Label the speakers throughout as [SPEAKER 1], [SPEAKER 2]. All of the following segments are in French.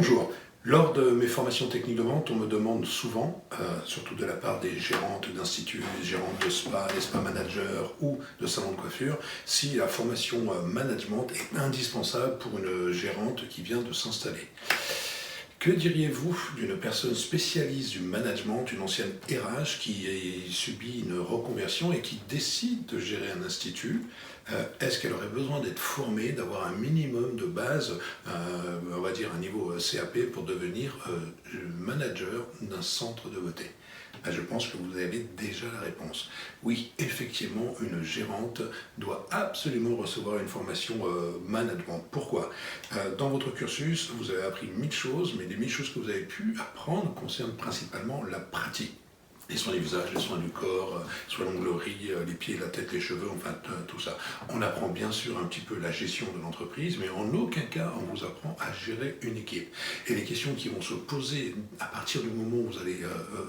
[SPEAKER 1] Bonjour. Lors de mes formations techniques de vente, on me demande souvent, surtout de la part des gérantes d'instituts, des gérantes de spa, des spa managers ou de salons de coiffure, si la formation management est indispensable pour une gérante qui vient de s'installer. Que diriez-vous d'une personne spécialiste du management, une ancienne RH qui a subi une reconversion et qui décide de gérer un institut? Est-ce qu'elle aurait besoin d'être formée, d'avoir un minimum de base, on va dire un niveau CAP pour devenir manager d'un centre de beauté? Je pense que vous avez déjà la réponse. Oui, effectivement, une gérante doit absolument recevoir une formation management. Pourquoi? Dans votre cursus, vous avez appris 1000 choses, mais les 1000 choses que vous avez pu apprendre concernent principalement la pratique. Les soins du visage, les soins du corps, soins l'onglerie, les pieds, la tête, les cheveux, enfin tout ça. On apprend bien sûr un petit peu la gestion de l'entreprise, mais en aucun cas on vous apprend à gérer une équipe. Et les questions qui vont se poser à partir du moment où vous allez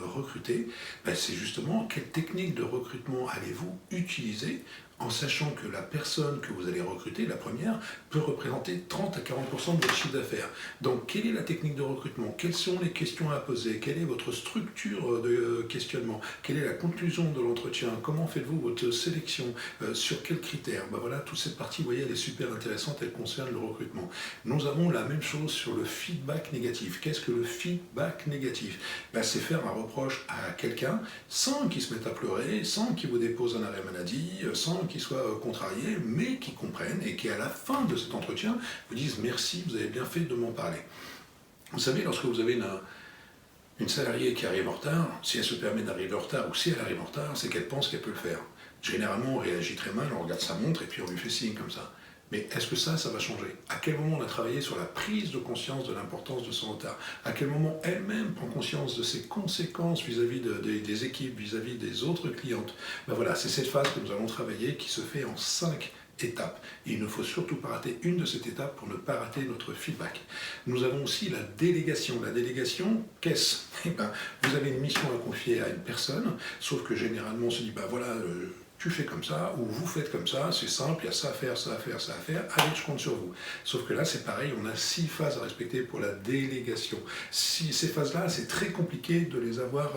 [SPEAKER 1] recruter, c'est justement quelle technique de recrutement allez-vous utiliser en sachant que la personne que vous allez recruter, la première, peut représenter 30 à 40% de votre chiffre d'affaires. Donc, quelle est la technique de recrutement? Quelles sont les questions à poser? Quelle est votre structure de questionnement? Quelle est la conclusion de l'entretien? Comment faites-vous votre sélection? Sur quels critères? Voilà, toute cette partie, vous voyez, elle est super intéressante, elle concerne le recrutement. Nous avons la même chose sur le feedback négatif. Qu'est-ce que le feedback négatif? C'est faire un reproche à quelqu'un sans qu'il se mette à pleurer, sans qu'il vous dépose un arrêt maladie, sans qui soient contrariés, mais qui comprennent et qui, à la fin de cet entretien, vous disent « Merci, vous avez bien fait de m'en parler ». Vous savez, lorsque vous avez une salariée qui arrive en retard, si elle se permet d'arriver en retard ou si elle arrive en retard, c'est qu'elle pense qu'elle peut le faire. Généralement, on réagit très mal, on regarde sa montre et puis on lui fait signe comme ça. Mais est-ce que ça va changer? À quel moment on a travaillé sur la prise de conscience de l'importance de son retard? À quel moment elle-même prend conscience de ses conséquences vis-à-vis des équipes, vis-à-vis des autres clientes? Voilà, c'est cette phase que nous allons travailler qui se fait en 5 étapes. Et il ne faut surtout pas rater une de ces étapes pour ne pas rater notre feedback. Nous avons aussi la délégation. La délégation, qu'est-ce? Vous avez une mission à confier à une personne, sauf que généralement on se dit, voilà, tu fais comme ça, ou vous faites comme ça, c'est simple, il y a ça à faire, ça à faire, ça à faire, allez, je compte sur vous. Sauf que là, c'est pareil, on a 6 phases à respecter pour la délégation. Ces phases-là, c'est très compliqué de les avoir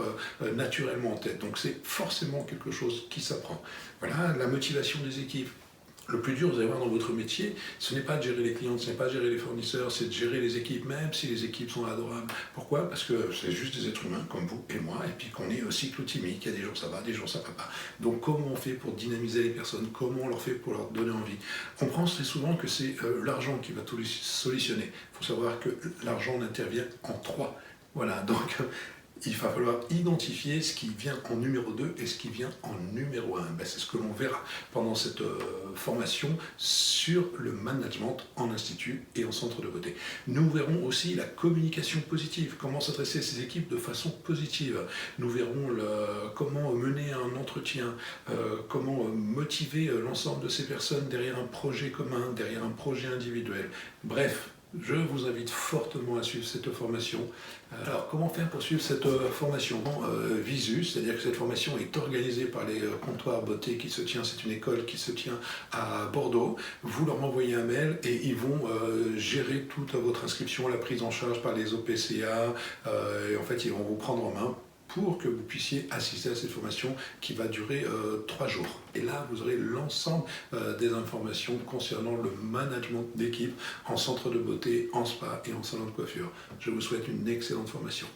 [SPEAKER 1] naturellement en tête. Donc c'est forcément quelque chose qui s'apprend. Voilà, la motivation des équipes. Le plus dur, vous allez voir, dans votre métier, ce n'est pas de gérer les clients, ce n'est pas de gérer les fournisseurs, c'est de gérer les équipes, même si les équipes sont adorables. Pourquoi? Parce que c'est juste des êtres humains, comme vous et moi, et puis qu'on est cyclotimique, il y a des jours ça va, des jours ça va pas. Donc comment on fait pour dynamiser les personnes? Comment on leur fait pour leur donner envie? On pense très souvent que c'est l'argent qui va tout solutionner. Il faut savoir que l'argent intervient en 3. Voilà, donc il va falloir identifier ce qui vient en numéro 2 et ce qui vient en numéro 1. C'est ce que l'on verra pendant cette formation sur le management en institut et en centre de beauté. Nous verrons aussi la communication positive, comment s'adresser à ces équipes de façon positive. Nous verrons comment mener un entretien, comment motiver l'ensemble de ces personnes derrière un projet commun, derrière un projet individuel. Bref, je vous invite fortement à suivre cette formation. Alors, comment faire pour suivre cette formation Visu, c'est-à-dire que cette formation est organisée par les comptoirs beauté qui se tient, c'est une école qui se tient à Bordeaux. Vous leur envoyez un mail et ils vont gérer toute votre inscription, la prise en charge par les OPCA, et en fait, ils vont vous prendre en main pour que vous puissiez assister à cette formation qui va durer 3 jours. Et là, vous aurez l'ensemble des informations concernant le management d'équipe en centre de beauté, en spa et en salon de coiffure. Je vous souhaite une excellente formation.